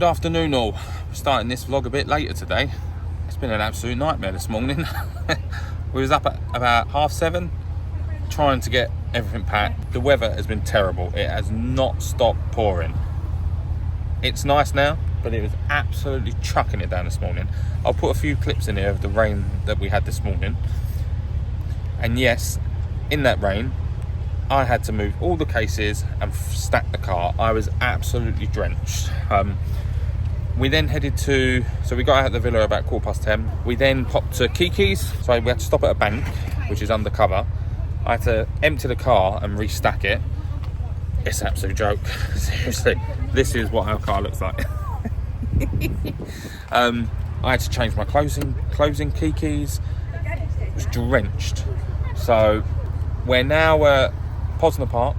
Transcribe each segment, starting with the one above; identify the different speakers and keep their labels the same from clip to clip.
Speaker 1: Good afternoon all. We're starting this vlog a bit later today. It's been an absolute nightmare this morning. We was up at about 7:30 trying to get everything packed. The weather has been terrible. It has not stopped pouring. It's nice now, but it was absolutely chucking it down this morning. I'll put a few clips in here of the rain that we had this morning. And yes, in that rain, I had to move all the cases and stack the car. I was absolutely drenched. We then headed to, so we got out of the villa about 10:15. We then popped to Keke's. So we had to stop at a bank, which is undercover. I had to empty the car and restack it. It's an absolute joke. Seriously, this is what our car looks like. I had to change my closing Keke's. It was drenched. So we're now at Posner Park.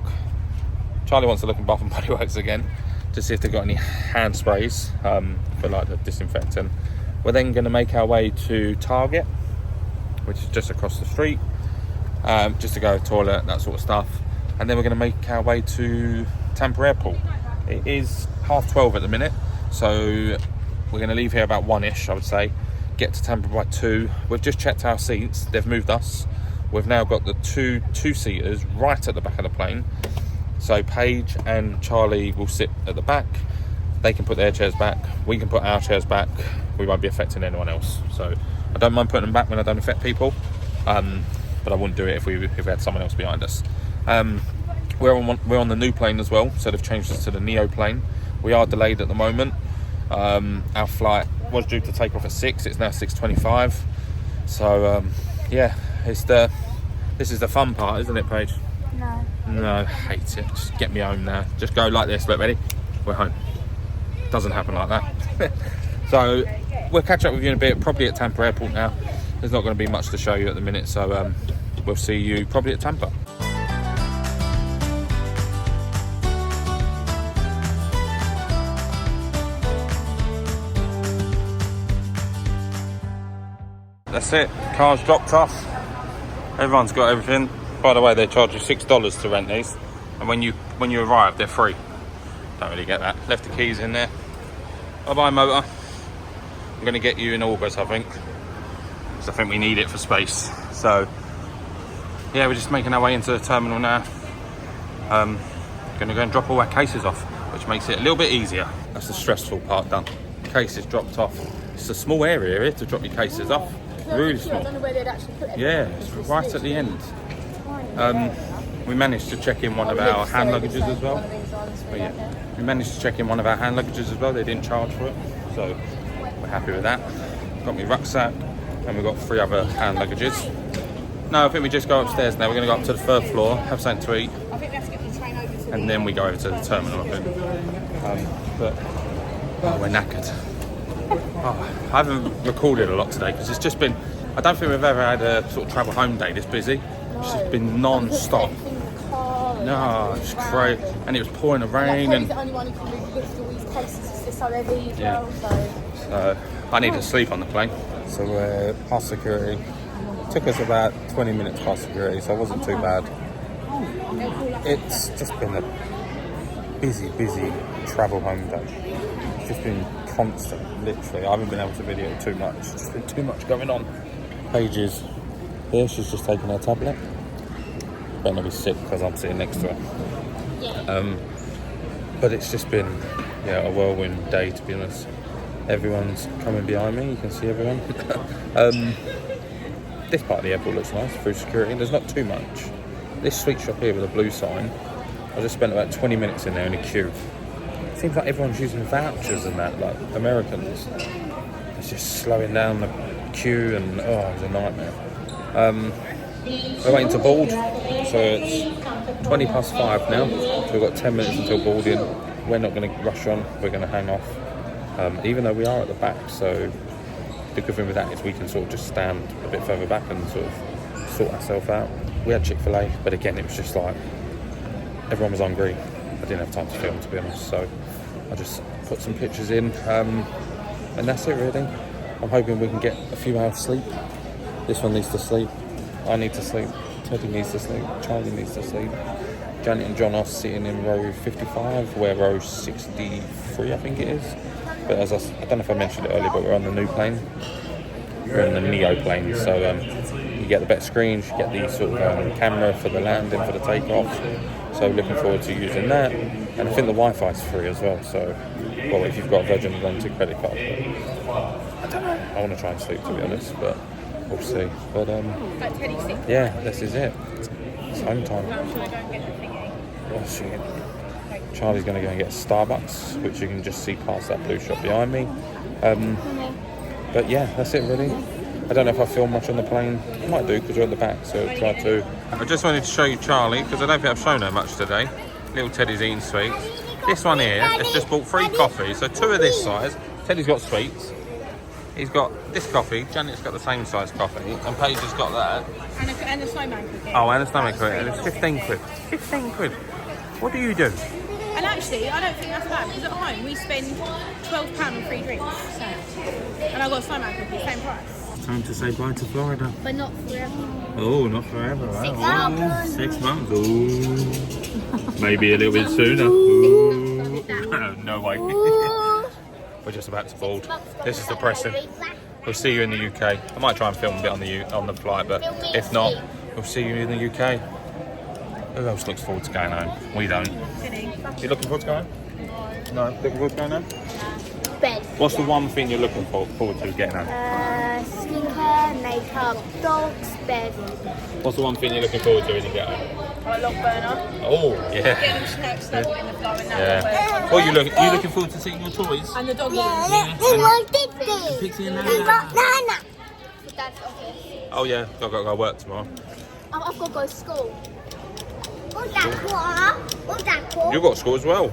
Speaker 1: Charlie wants to look in Bath and Body Works again to see if they've got any hand sprays for like the disinfectant. We're then going to make our way to Target, which is just across the street, just to go to the toilet, that sort of stuff. And then we're going to make our way to Tampa Airport. It is 12:30 at the minute, so we're going to leave here about 1ish, I would say. Get to Tampa by 2. We've just checked our seats. They've moved us. We've now got the two-seaters right at the back of the plane. So Paige and Charlie will sit at the back. They can put their chairs back. We can put our chairs back. We won't be affecting anyone else. So I don't mind putting them back when I don't affect people. But I wouldn't do it if we had someone else behind us. We're on the new plane as well. So they've changed us to the Neo plane. We are delayed at the moment. Our flight was due to take off at 6. It's now 6:25. So yeah, this is the fun part, isn't it, Paige? No, I hate it. Just get me home now. Just go like this. Look, ready? We're home. Doesn't happen like that. So we'll catch up with you in a bit, probably at Tampa Airport now. There's not going to be much to show you at the minute, so we'll see you probably at Tampa. That's it. Car's dropped off. Everyone's got everything. By the way, they charge you $6 to rent these, and when you arrive, they're free. Don't really get that. Left the keys in there. Bye-bye, motor. I'm going to get you in August, I think, because I think we need it for space. So yeah, we're just making our way into the terminal now. Going to go and drop all our cases off, which makes it a little bit easier. That's the stressful part done. Cases dropped off. It's a small area here to drop your cases off. Really small. I don't know where they'd actually put it. Yeah, it's right at the end. We managed to check in one of our hand luggages as well. But yeah, we managed to check in one of our hand luggages as well. They didn't charge for it, so we're happy with that. Got my rucksack, and we've got 3 other hand luggages. No, I think we just go upstairs now. We're going to go up to the 3rd floor, have something to eat, and then we go over to the terminal, I think. But we're knackered. Oh, I haven't recorded a lot today because it's just been, I don't think we've ever had a sort of travel home day this busy. It's just been non-stop. No, it's crazy. And it was pouring the rain. And the only one who can really lift all these cases. It's so heavy as well. So I need to sleep on the plane. So we're past security. It took us about 20 minutes past security, so it wasn't too bad. It's just been a busy travel home day. It's just been constant, literally. I haven't been able to video too much. It's just been too much going on. Paige is here, she's just taking her tablet. Better not be sick because I'm sitting next to her. But it's just been a whirlwind day, to be honest. Everyone's coming behind me, you can see everyone. This part of the airport looks nice through security. There's not too much. This sweet shop here with a blue sign, I just spent about 20 minutes in there in a queue. Seems like everyone's using vouchers and that, like Americans. It's just slowing down the queue, and it was a nightmare. We're waiting to board, so it's 20 past 5 now, so we've got 10 minutes until boarding. We're not going to rush on, we're going to hang off, even though we are at the back. So the good thing with that is we can sort of just stand a bit further back and sort of sort ourselves out. We had Chick-fil-A, but again, it was just like everyone was hungry. I didn't have time to film, to be honest, so I just put some pictures in, and that's it really. I'm hoping we can get a few hours sleep. This one needs to sleep, I need to sleep, Teddy needs to sleep, Charlie needs to sleep. Janet and John are sitting in row 55, we're row 63 I think it is. But as I don't know if I mentioned it earlier, but we're on the new plane. We're on the Neo plane, so you get the better screens, you get the sort of camera for the landing, for the takeoff. So looking forward to using that. And I think the Wi-Fi is free as well. So, well, if you've got a Virgin Atlantic credit card. But I don't know. I want to try and sleep, to be honest, but we'll see. But yeah, this is it. It's home time. Oh, shit. Charlie's going to go and get Starbucks, which you can just see past that blue shop behind me. But yeah, that's it really. I don't know if I film much on the plane. I might do because we're at the back, so I'll try to. I just wanted to show you Charlie because I don't think I've shown her much today. Little Teddy's eating sweets. This one here has just bought 3 coffees, so 2 of this size. Teddy's got sweets. He's got this coffee. Janet's got the same size coffee, and Paige has got that.
Speaker 2: And a snowman cookie.
Speaker 1: Oh, and a snowman cookie. And it's 15 quid. 15 quid. What do you do?
Speaker 2: And actually, I don't think that's bad because at home we spend £12 on 3 drinks. So. And I got a snowman cookie, same price.
Speaker 1: Time to say bye to Florida.
Speaker 2: But not forever.
Speaker 1: Oh, not forever.
Speaker 2: 6 months.
Speaker 1: 6 months. Ooh. Maybe a little bit sooner. Ooh. No way. We're just about to board. This is depressing. We'll see you in the UK. I might try and film a bit on the flight, but if not, we'll see you in the UK. Who else looks forward to going home? We don't. You looking forward to going home? No. Looking forward to going home?
Speaker 3: Bed.
Speaker 1: What's the one thing you're looking forward to getting home?
Speaker 3: Skincare, makeup, dogs, bed.
Speaker 1: What's the one thing you're looking forward to when you get home?
Speaker 2: A log burner.
Speaker 1: Oh, yeah.
Speaker 2: Getting them stuck in the floor and
Speaker 1: Yeah. Oh, you looking forward to seeing your toys?
Speaker 2: And the dog
Speaker 1: Pixie and Nana.
Speaker 3: That's okay.
Speaker 1: Oh yeah, I've got to go work tomorrow.
Speaker 3: I've got to go to school.
Speaker 1: You've got school as well.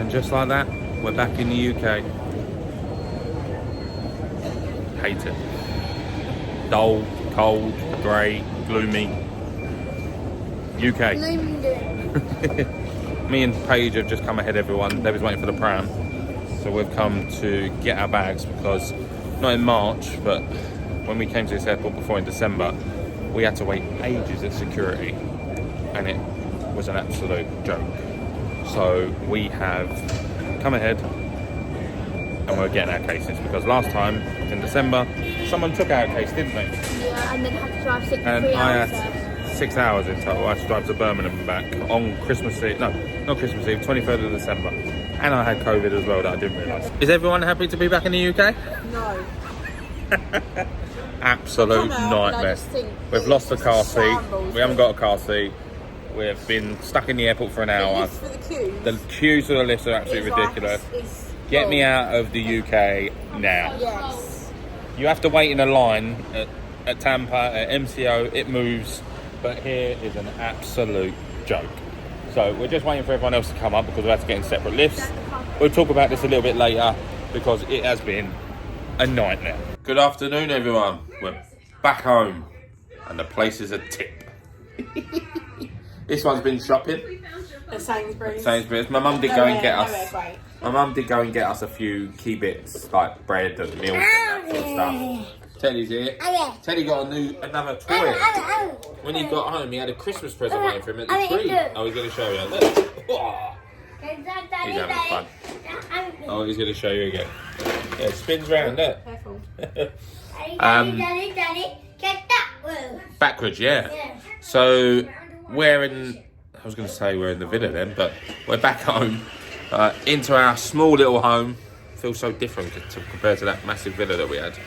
Speaker 1: Just like that, we're back in the UK. Hate it. Dull, cold, grey, gloomy. UK. Me and Paige have just come ahead, everyone. They was waiting for the pram. So we've come to get our bags because, not in March, but when we came to this airport before in December, we had to wait ages at security. And it was an absolute joke. So we have come ahead and we're getting our cases because last time in December someone took our case, didn't they?
Speaker 3: Yeah, and then had to drive 6
Speaker 1: and
Speaker 3: 3
Speaker 1: I
Speaker 3: hours.
Speaker 1: had 6 hours in total. I had to drive to Birmingham and back on Christmas Eve. No, not Christmas Eve, 23rd of December. And I had COVID as well that I didn't realise. Is everyone happy to be back in the UK?
Speaker 2: No.
Speaker 1: Absolute nightmare. We've lost the car seat. We haven't got a car seat. We've been stuck in the airport for an hour.
Speaker 2: For the queues.
Speaker 1: The queues for the lifts are absolutely ridiculous. Get me out of the UK now.
Speaker 2: Yes.
Speaker 1: You have to wait in a line at Tampa, at MCO, it moves. But here is an absolute joke. So we're just waiting for everyone else to come up because we have to get in separate lifts. We'll talk about this a little bit later because it has been a nightmare. Good afternoon, everyone. We're back home and the place is a tip. This one's been shopping.
Speaker 2: At Sainsbury's.
Speaker 1: Sainsbury's. My mum did go and get us. My mum did go and get us a few key bits like bread and milk and that sort of stuff. Teddy's here. Teddy got another toy. When he got home, he had a Christmas present waiting for him at the tree. Oh, he's going to show you. Look. Oh. He's having fun. Oh, he's going to show you again. Yeah, it spins round. Look.
Speaker 2: Careful.
Speaker 1: Backwards, yeah. So we're in. I was going to say we're in the villa then, but we're back home into our small little home. Feels so different compared to that massive villa that we had.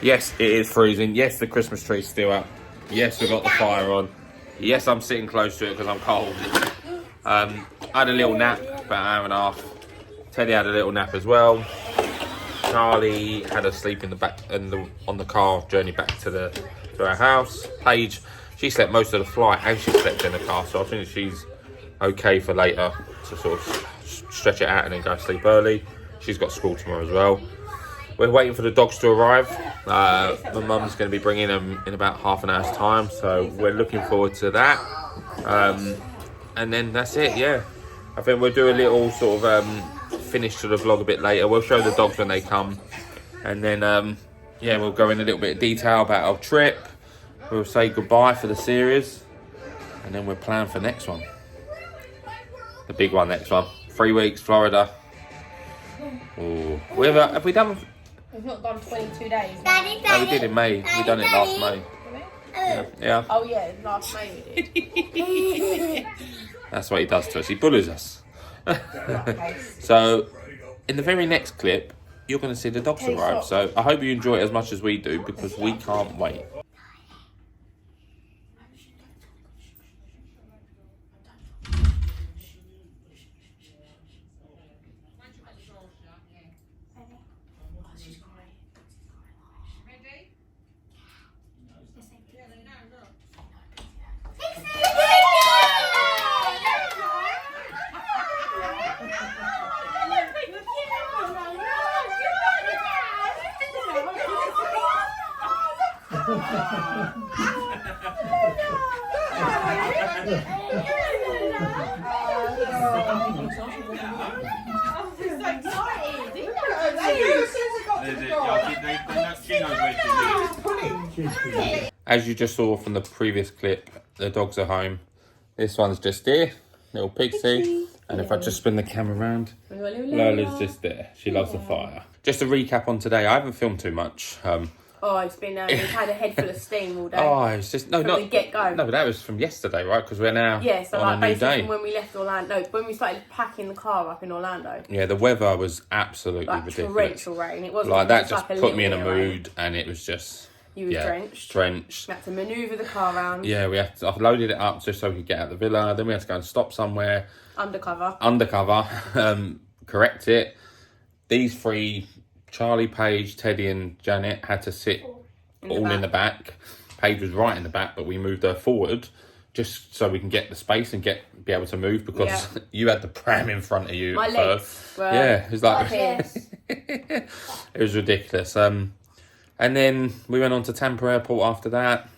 Speaker 1: Yes, it is freezing. Yes, the Christmas tree's still up. Yes, we've got the fire on. Yes, I'm sitting close to it because I'm cold. I had a little nap, about an hour and a half. Teddy had a little nap as well. Charlie had a sleep in the back on the car journey back to our house. Paige, she slept most of the flight and she slept in the car, so I think she's okay for later to sort of stretch it out and then go to sleep early. She's got school tomorrow as well. we're waiting for the dogs to arrive. My mum's going to be bringing them in about half an hour's time, so we're looking forward to that. And then that's it, yeah. I think we'll do a little sort of finish to the vlog a bit later. We'll show the dogs when they come. And then, yeah, we'll go in a little bit of detail about our trip. We'll say goodbye for the series. And then we'll plan for next one. The big one next one. 3 weeks, Florida. Ooh. Have we done...
Speaker 2: We've not done 22 days.
Speaker 1: No, we did in May. We done it last May. Yeah.
Speaker 2: Oh yeah, last May we did.
Speaker 1: That's what he does to us. He bullies us. So, in the very next clip, you're going to see the dogs arrive. So, I hope you enjoy it as much as we do, because we can't wait. As you just saw from the previous clip, the dogs are home. This one's just here, little Pixie. And if I just spin the camera around, Lola's just there. She loves the fire. Just a recap on today. I haven't filmed too much.
Speaker 2: It's been, we've had a head full of steam all day.
Speaker 1: Oh, it's just, no,
Speaker 2: from
Speaker 1: not
Speaker 2: the get-go.
Speaker 1: No, but that was from yesterday, right? Because we're now
Speaker 2: so
Speaker 1: on a new day.
Speaker 2: From when we left Orlando, when we started packing the car up in Orlando.
Speaker 1: Yeah, the weather was absolutely ridiculous.
Speaker 2: Torrential rain. It wasn't
Speaker 1: like that. Just
Speaker 2: like
Speaker 1: put me in a mood, and it was just.
Speaker 2: You were drenched.
Speaker 1: We
Speaker 2: had to manoeuvre the car around.
Speaker 1: Yeah, I've loaded it up just so we could get out of the villa. Then we had to go and stop somewhere. Undercover. Correct it. These 3, Charlie, Paige, Teddy and Janet, had to sit in the back. Paige was right in the back, but we moved her forward just so we can get the space and be able to move, because you had the pram in front of you.
Speaker 2: My legs were
Speaker 1: it was like it was ridiculous. And then we went on to Tampa Airport after that,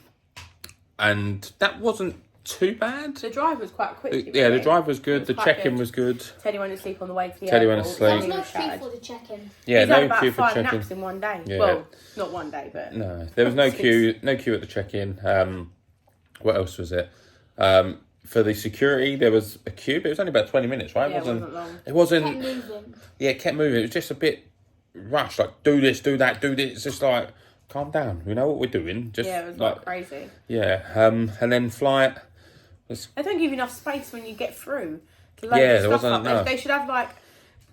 Speaker 1: and that wasn't too bad.
Speaker 2: The drive was quite quick.
Speaker 1: The drive was good. The check-in was good.
Speaker 2: Teddy went to sleep on the way to the
Speaker 1: Teddy
Speaker 2: airport.
Speaker 1: went to sleep.
Speaker 3: There was no queue for the check-in.
Speaker 1: Yeah,
Speaker 2: no queue
Speaker 1: for check-in.
Speaker 2: 5 naps in one day.
Speaker 1: Yeah.
Speaker 2: Well, not one day, but...
Speaker 1: No, there was no queue. No queue at the check-in. What else was it? For the security, there was a queue, but it was only about 20 minutes, right?
Speaker 2: Yeah, it wasn't long.
Speaker 1: It wasn't...
Speaker 3: Kept moving.
Speaker 1: Yeah, it kept moving. It was just a bit rushed. Like, do this, do that, do this. It's just like... Calm down. We know what we're doing. Just
Speaker 2: it was like crazy.
Speaker 1: Yeah. And then flight was...
Speaker 2: They don't give you enough space when you get through to load
Speaker 1: there
Speaker 2: stuff
Speaker 1: wasn't
Speaker 2: up.
Speaker 1: enough.
Speaker 2: They should have, like,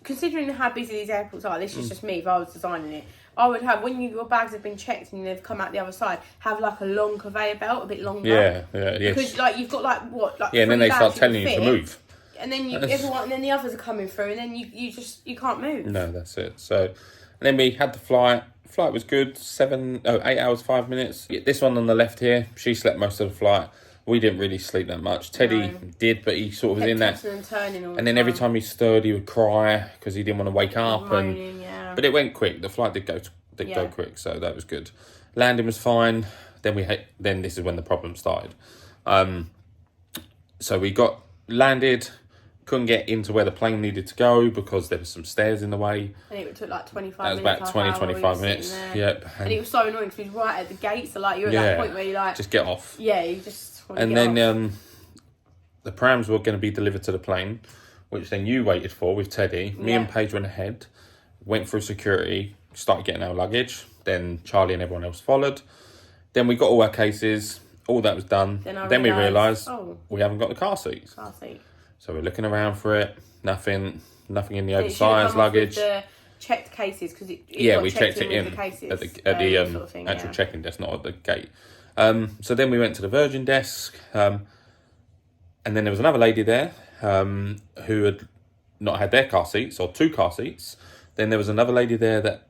Speaker 2: considering how busy these airports are, this is just me if I was designing it, I would have, when your bags have been checked and they've come out the other side, have like a long conveyor belt, a bit longer.
Speaker 1: Yeah.
Speaker 2: Because like you've got like what, like
Speaker 1: and then they start telling you to move.
Speaker 2: And then and then the others are coming through, and then you can't move.
Speaker 1: No, that's it. So, and then we had the flight. Flight was good. 8 hours 5 minutes. Yeah, this one on the left here, she slept most of the flight. We didn't really sleep that much. Teddy did, but he sort of was in that. And then every time he stirred, he would cry because he didn't want to wake up.
Speaker 2: Moaning,
Speaker 1: but it went quick. The flight did go quick, so that was good. Landing was fine. Then this is when the problem started. So we got landed. Couldn't get into where the plane needed to go because there was some stairs in the way.
Speaker 2: And it took like 25 minutes.
Speaker 1: That was about 25 minutes. Yep.
Speaker 2: And it was so annoying because we was right at the gate. So like you're at that point where you're like...
Speaker 1: Just get off.
Speaker 2: Yeah, you just want to
Speaker 1: get off. And then the prams were going to be delivered to the plane, which then you waited for with Teddy. Me and Paige went ahead, went through security, started getting our luggage. Then Charlie and everyone else followed. Then we got all our cases. All that was done. Then we realised we haven't got the car seats. So we're looking around for it. Nothing in the oversized luggage.
Speaker 2: The checked cases because we
Speaker 1: checked it in at the actual check-in desk, not at the gate. So then we went to the Virgin desk, and then there was another lady there who had not had their car seats or 2 car seats. Then there was another lady there that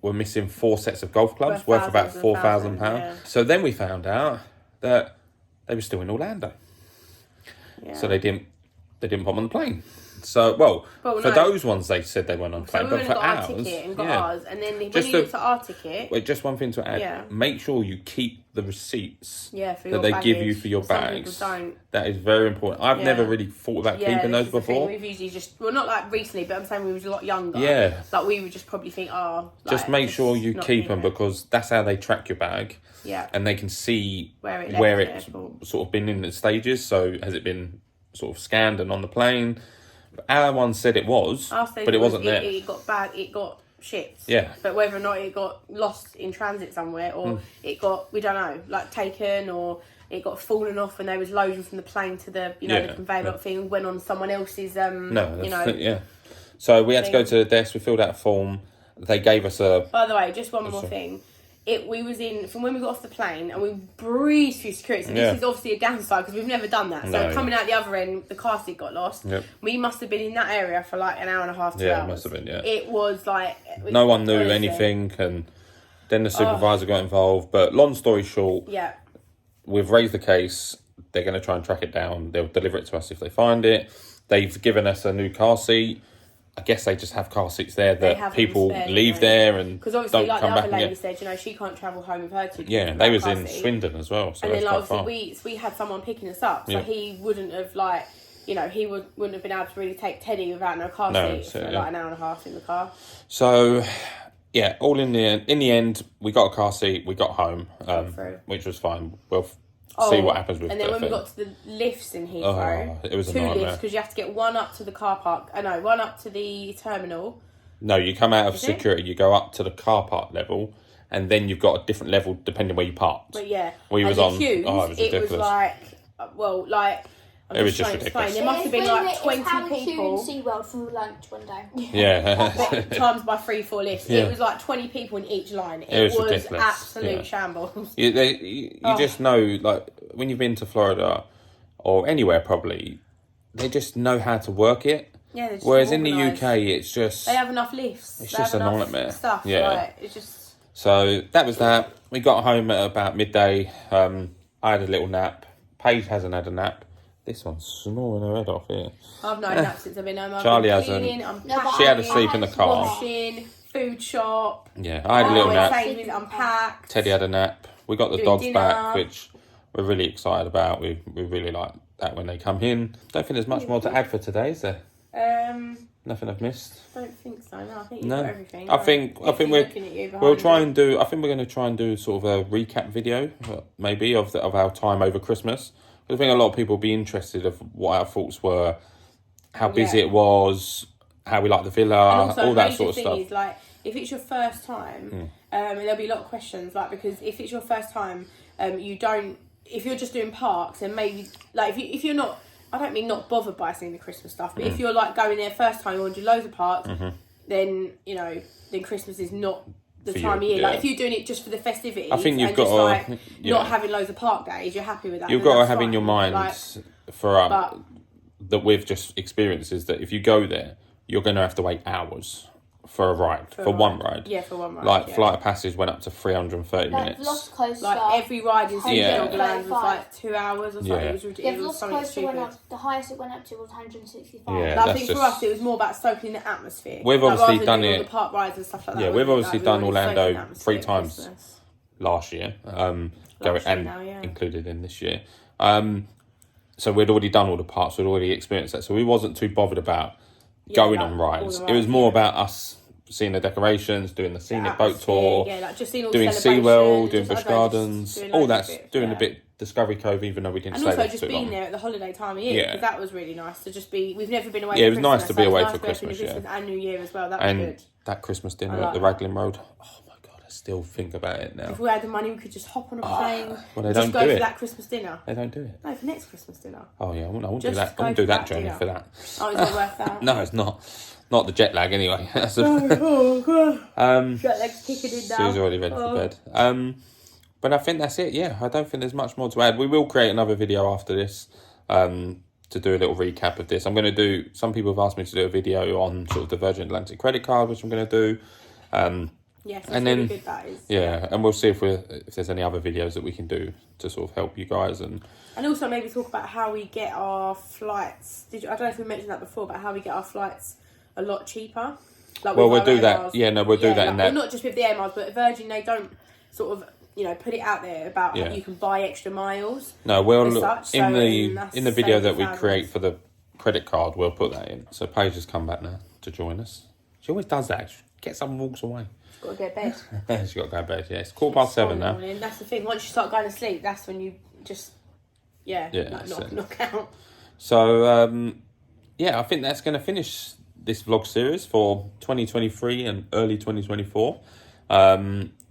Speaker 1: were missing 4 sets of golf clubs worth about £4,000. Yeah. So then we found out that they were still in Orlando. Yeah. So they didn't they didn't put them on the plane. So, well
Speaker 2: Well,
Speaker 1: for
Speaker 2: no.
Speaker 1: those ones, they said they went on the
Speaker 2: So
Speaker 1: plane,
Speaker 2: we
Speaker 1: but
Speaker 2: went
Speaker 1: for
Speaker 2: and got
Speaker 1: ours,
Speaker 2: our ticket and got
Speaker 1: yeah.
Speaker 2: ours, and then when
Speaker 1: Just
Speaker 2: you looked at our ticket,
Speaker 1: Wait, just one thing to add.
Speaker 2: Yeah.
Speaker 1: Make sure you keep the receipts
Speaker 2: for
Speaker 1: that
Speaker 2: your
Speaker 1: they
Speaker 2: baggage.
Speaker 1: give you for your
Speaker 2: Some
Speaker 1: bags.
Speaker 2: people don't.
Speaker 1: That is very important. I've
Speaker 2: Yeah.
Speaker 1: never really thought about keeping
Speaker 2: this
Speaker 1: those
Speaker 2: is the thing.
Speaker 1: before.
Speaker 2: We've usually just, well, not like recently, but I'm saying we were a lot younger.
Speaker 1: Yeah.
Speaker 2: Like we would just probably think,
Speaker 1: Just make sure you keep them, because that's how they track your bag.
Speaker 2: Yeah.
Speaker 1: And they can see
Speaker 2: Where it
Speaker 1: it's sort of been in the stages. So has it been sort of scanned and on the plane? But our one said it was, but it wasn't there.
Speaker 2: It got shipped.
Speaker 1: Yeah.
Speaker 2: But whether or not it got lost in transit somewhere, or it got, we don't know, like taken, or it got fallen off when they was loading from the plane to the, the conveyor belt thing, went on someone else's,
Speaker 1: Yeah. So we had to go to the desk. We filled out a form. They gave us a.
Speaker 2: By the way, just one more thing. We was in from when we got off the plane, and we breezed through security. So this is obviously a downside because we've never done that. So coming out the other end, the car seat got lost.
Speaker 1: Yep.
Speaker 2: We must have been in that area for like an hour and a half, 2 hours.
Speaker 1: Yeah, it must have been. Yeah.
Speaker 2: It was like
Speaker 1: No one knew anything, and then the supervisor got involved. But long story short, we've raised the case. They're going to try and track it down. They'll deliver it to us if they find it. They've given us a new car seat. I guess they just have car seats there that people leave there and
Speaker 2: because obviously,
Speaker 1: don't
Speaker 2: like
Speaker 1: come
Speaker 2: the
Speaker 1: back.
Speaker 2: other lady said, she can't travel home with her two kids.
Speaker 1: Yeah, they was in Swindon as well, so
Speaker 2: and then
Speaker 1: that's quite
Speaker 2: obviously we had someone picking us up, so he wouldn't have he wouldn't have been able to really take Teddy without no car seat for like an hour and a half in the car.
Speaker 1: So yeah, all in the end, we got a car seat, we got home, which was fine. We'll see what happens with it.
Speaker 2: And then when we got to the lifts in Heathrow,
Speaker 1: it was a
Speaker 2: 2
Speaker 1: nightmare.
Speaker 2: lifts, because you have to get one up to the car park. One up to the terminal.
Speaker 1: No, you come out of security, you go up to the car park level, and then you've got a different level depending where you parked.
Speaker 2: But yeah,
Speaker 1: we was on.
Speaker 2: Queues,
Speaker 1: it was ridiculous.
Speaker 2: It was like.
Speaker 1: It was just ridiculous.
Speaker 2: There must have been like 20 people.
Speaker 3: It's SeaWorld for lunch one day.
Speaker 1: Yeah.
Speaker 2: Times by 3-4 lifts.
Speaker 1: Yeah.
Speaker 2: It was like 20 people in each line.
Speaker 1: It was ridiculous.
Speaker 2: Absolute shambles.
Speaker 1: You just know, like, when you've been to Florida or anywhere probably, they just know how to work it.
Speaker 2: Yeah, they're just
Speaker 1: whereas in the
Speaker 2: organised.
Speaker 1: UK, it's just...
Speaker 2: They have enough lifts.
Speaker 1: It's
Speaker 2: they
Speaker 1: just
Speaker 2: have
Speaker 1: a
Speaker 2: enough
Speaker 1: nightmare.
Speaker 2: Stuff.
Speaker 1: Yeah.
Speaker 2: Like, it's just...
Speaker 1: So that was that. We got home at about midday. I had a little nap. Paige hasn't had a nap. This one's snoring her head off here.
Speaker 2: I've no nap since I've been home.
Speaker 1: Charlie
Speaker 2: I've
Speaker 1: hasn't.
Speaker 2: been cleaning,
Speaker 1: She had to sleep in the car.
Speaker 2: washing, food shop.
Speaker 1: Yeah, I had a little nap.
Speaker 2: Unpacked.
Speaker 1: Teddy had a nap. We got the
Speaker 2: Doing
Speaker 1: dogs
Speaker 2: dinner.
Speaker 1: back, which we're really excited about. We really like that when they come in. Don't think there's much more to add for today, is there? Nothing I've missed.
Speaker 2: Don't think so. No, I think you've got everything.
Speaker 1: I think we'll try and do. I think we're going to try and do sort of a recap video, maybe of our time over Christmas. I think a lot of people will be interested of what our thoughts were, how busy it was, how we like the villa,
Speaker 2: also,
Speaker 1: all that sort of stuff.
Speaker 2: Is, like, if it's your first time, there'll be a lot of questions. Like, because if it's your first time, you don't. If you're just doing parks, and maybe like if you're not. I don't mean not bothered by seeing the Christmas stuff, but if you're like going there first time, you want to do loads of parks, then then Christmas is not the time of year.
Speaker 1: Yeah.
Speaker 2: Like if you're doing it just for the festivities,
Speaker 1: I think you've
Speaker 2: and
Speaker 1: got
Speaker 2: just not having loads of park days, you're happy with that.
Speaker 1: You've got to have in your mind that we've just experienced is that if you go there, you're going to have to wait hours for a ride, for one ride.
Speaker 2: Yeah, for one ride.
Speaker 1: Like Flight of Passage went up to 330 minutes.
Speaker 2: Like every ride in Disneyland was like 2 hours or something.
Speaker 1: Yeah.
Speaker 2: It was ridiculous.
Speaker 3: Yeah, Velocicoaster went up. The highest it went up to was 165.
Speaker 1: Yeah,
Speaker 2: I think for us it was more about soaking the atmosphere.
Speaker 1: We've obviously done
Speaker 2: all the park rides and stuff like that.
Speaker 1: Yeah, we've obviously done Orlando 3 times
Speaker 2: Christmas.
Speaker 1: last year, included in this year. So we'd already done all the parts, we'd already experienced that, so we wasn't too bothered about going on rides. It was more about us seeing the decorations, doing the scenic boat tour,
Speaker 2: just seeing all
Speaker 1: doing
Speaker 2: the
Speaker 1: SeaWorld, doing Busch
Speaker 2: just
Speaker 1: Gardens, all that, doing a bit Discovery Cove, even though we didn't stay there
Speaker 2: and also
Speaker 1: for
Speaker 2: just
Speaker 1: too long.
Speaker 2: being there at the holiday time of year, because that was really nice to just be. We've never been away.
Speaker 1: Yeah,
Speaker 2: for
Speaker 1: it was
Speaker 2: Christmas,
Speaker 1: nice to be away
Speaker 2: so
Speaker 1: for
Speaker 2: it's nice to go
Speaker 1: Christmas,
Speaker 2: Christmas and New Year as well. That
Speaker 1: and
Speaker 2: was good.
Speaker 1: That Christmas dinner at the Raglan Road. Oh my god, I still think about it now.
Speaker 2: If we had the money, we could just hop on a plane.
Speaker 1: Well, they
Speaker 2: just
Speaker 1: don't
Speaker 2: go
Speaker 1: do
Speaker 2: for
Speaker 1: it.
Speaker 2: that Christmas dinner.
Speaker 1: They don't do it.
Speaker 2: No, for next Christmas dinner.
Speaker 1: Oh yeah, I wouldn't do
Speaker 2: Just
Speaker 1: that. I
Speaker 2: go
Speaker 1: wouldn't do
Speaker 2: for
Speaker 1: that
Speaker 2: that
Speaker 1: journey
Speaker 2: dinner.
Speaker 1: for that.
Speaker 2: Oh, is it worth that?
Speaker 1: No, it's not. Not the jet lag anyway.
Speaker 2: God. Jet lag's kicking in now.
Speaker 1: Sue's already ready for bed. But I think that's it. Yeah, I don't think there's much more to add. We will create another video after this to do a little recap of this. I'm going to do. Some people have asked me to do a video on sort of the Virgin Atlantic credit card, which I'm going to do.
Speaker 2: Yes,
Speaker 1: And
Speaker 2: really
Speaker 1: then-
Speaker 2: good that is.
Speaker 1: Yeah, and we'll see if there's any other videos that we can do to sort of help you guys. And
Speaker 2: also maybe talk about how we get our flights. I don't know if we mentioned that before, but how we get our flights a lot cheaper. Like
Speaker 1: well,
Speaker 2: with
Speaker 1: we'll
Speaker 2: our
Speaker 1: do
Speaker 2: air
Speaker 1: that.
Speaker 2: miles.
Speaker 1: Yeah, no, we'll do that
Speaker 2: like,
Speaker 1: in that.
Speaker 2: well, not just with the air miles, but Virgin, they don't sort of, you know, put it out there about how you can buy extra miles.
Speaker 1: No, we'll
Speaker 2: as
Speaker 1: look
Speaker 2: such,
Speaker 1: in
Speaker 2: so
Speaker 1: the video that we
Speaker 2: £70,000.
Speaker 1: create for the credit card. We'll put that in. So Paige has come back now to join us. She always does that. She gets up and walks away.
Speaker 2: Got to go to bed.
Speaker 1: She's got to go to bed. Yeah, it's 7:15 now.
Speaker 2: Morning. That's the thing. Once you start going to sleep, that's when you just knock out.
Speaker 1: So I think that's going to finish this vlog series for 2023 and early 2024.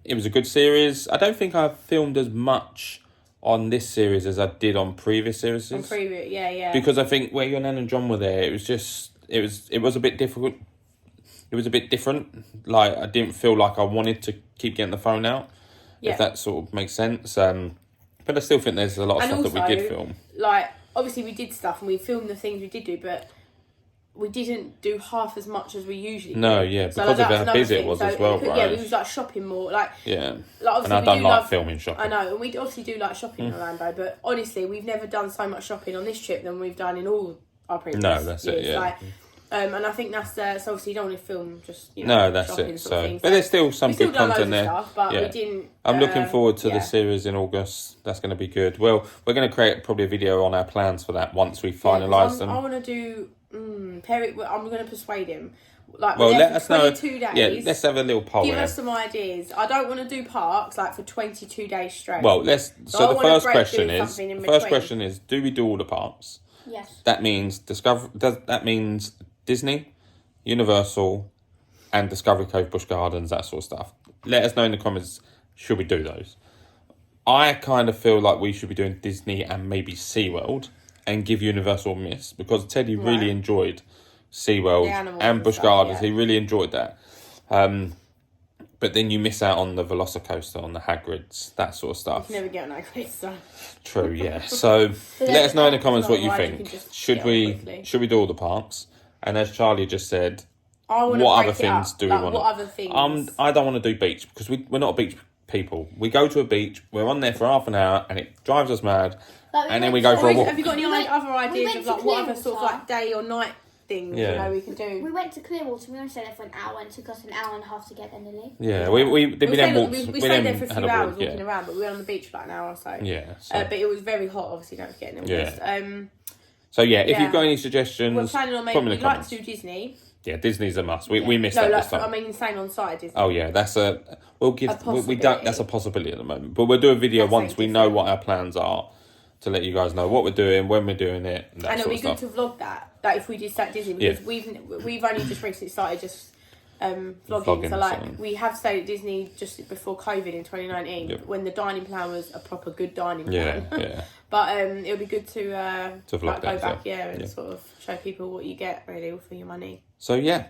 Speaker 1: It was a good series. I don't think I've filmed as much on this series as I did on previous series. Because I think where your Nan and John were there, it was a bit difficult. It was a bit different. Like, I didn't feel like I wanted to keep getting the phone out. If that sort of makes sense. But I still think there's a lot of stuff that we did film.
Speaker 2: Like, obviously we did stuff and we filmed the things we did do, but we didn't do half as much as we usually do.
Speaker 1: No, yeah, because of how busy it was as well, right?
Speaker 2: Yeah, we was like shopping more. Like,
Speaker 1: and
Speaker 2: obviously
Speaker 1: I don't like filming shopping.
Speaker 2: I know, and we obviously do like shopping in Orlando, but honestly, we've never done so much shopping on this trip than we've done in all our previous years.
Speaker 1: No, that's it, yeah.
Speaker 2: Like, and I think that's so obviously you don't want to film just, you
Speaker 1: No,
Speaker 2: know,
Speaker 1: that's
Speaker 2: shopping
Speaker 1: it.
Speaker 2: sort of
Speaker 1: So,
Speaker 2: thing.
Speaker 1: but there's still some good content there.
Speaker 2: Stuff, but we didn't.
Speaker 1: I'm looking forward to the series in August. That's going to be good. Well, we're going to create probably a video on our plans for that once we finalise them.
Speaker 2: I want to do. Perry, I'm going to persuade him. Like,
Speaker 1: well, let us know.
Speaker 2: 22 days.
Speaker 1: Yeah, let's have a little poll.
Speaker 2: Give us some ideas. I don't want to do parks like for 22 days straight.
Speaker 1: Well, So the first question is: do we do all the parks?
Speaker 3: Yes.
Speaker 1: That means that means Disney, Universal, and Discovery Cove, Busch Gardens, that sort of stuff. Let us know in the comments. Should we do those? I kind of feel like we should be doing Disney and maybe SeaWorld and give Universal a miss because Teddy really enjoyed SeaWorld and Busch Gardens. He really enjoyed that. But then you miss out on the Velocicoaster, on the Hagrid's, that sort of stuff.
Speaker 2: You never get on Hagrid's, so.
Speaker 1: True, yeah. So let us know in the comments what you think. Should we do all the parks? And as Charlie just said, what other things do we want?
Speaker 2: What other things?
Speaker 1: I don't want to do beach because we're not beach people. We go to a beach, we're on there for half an hour, and it drives us mad. And then we go for a walk.
Speaker 2: Have you got any other ideas of like what other sort of like day or night things you know we can do?
Speaker 3: We went to Clearwater. We only stayed there for an hour, and it took us an hour and a half to get there nearly.
Speaker 1: Yeah, we then walked.
Speaker 2: We stayed there for a few hours walking around, but we were on the beach for like an hour or so.
Speaker 1: Yeah,
Speaker 2: but it was very hot. Obviously, don't forget in August.
Speaker 1: So if you've got any suggestions,
Speaker 2: we're planning on maybe we'd like to do Disney.
Speaker 1: Yeah, Disney's a must. We missed that this time.
Speaker 2: I mean, staying on site Disney.
Speaker 1: Oh yeah, that's we don't. That's a possibility at the moment, but we'll do a video once we know what our plans are to let you guys know what we're doing, when we're doing it, and
Speaker 2: it'll be good to vlog that. Like if we did start Disney, because we've only just recently started vlogging. So like we have stayed at Disney just before COVID in 2019 when the dining plan was a proper good dining plan.
Speaker 1: Yeah.
Speaker 2: But it'll be good to vlog
Speaker 1: like,
Speaker 2: go back and sort of show people what you get really for your money.
Speaker 1: So yeah,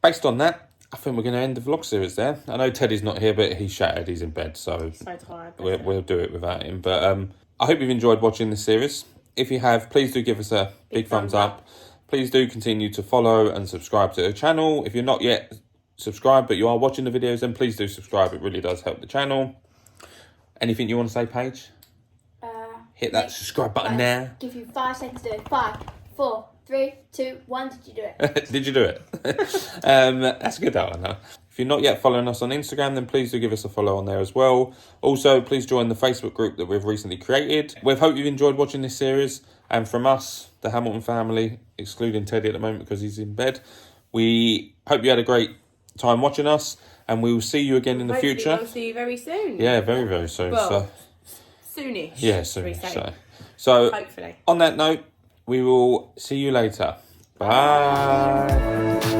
Speaker 1: based on that, I think we're going to end the vlog series there. I know Teddy's not here, but he's shattered. He's in bed, so
Speaker 2: tired.
Speaker 1: We'll do it without him. But I hope you've enjoyed watching this series. If you have, please do give us a big thumbs up. Please do continue to follow and subscribe to the channel. If you're not yet subscribed, but you are watching the videos, then please do subscribe. It really does help the channel. Anything you want to say, Paige? Hit that subscribe button now.
Speaker 3: Give you 5 seconds to do it. 5, 4, 3, 2, 1. Did you do it?
Speaker 1: Did you do it? That's a good that one, though. If you're not yet following us on Instagram, then please do give us a follow on there as well. Also, please join the Facebook group that we've recently created. We hope you've enjoyed watching this series. And from us, the Hamilton family, excluding Teddy at the moment because he's in bed, we hope you had a great time watching us. And we will see you again in the future.
Speaker 2: We'll see you very soon.
Speaker 1: Yeah, very, very soon.
Speaker 2: Well, soonish.
Speaker 1: Yeah, soonish. So,
Speaker 2: hopefully.
Speaker 1: On that note, we will see you later. Bye.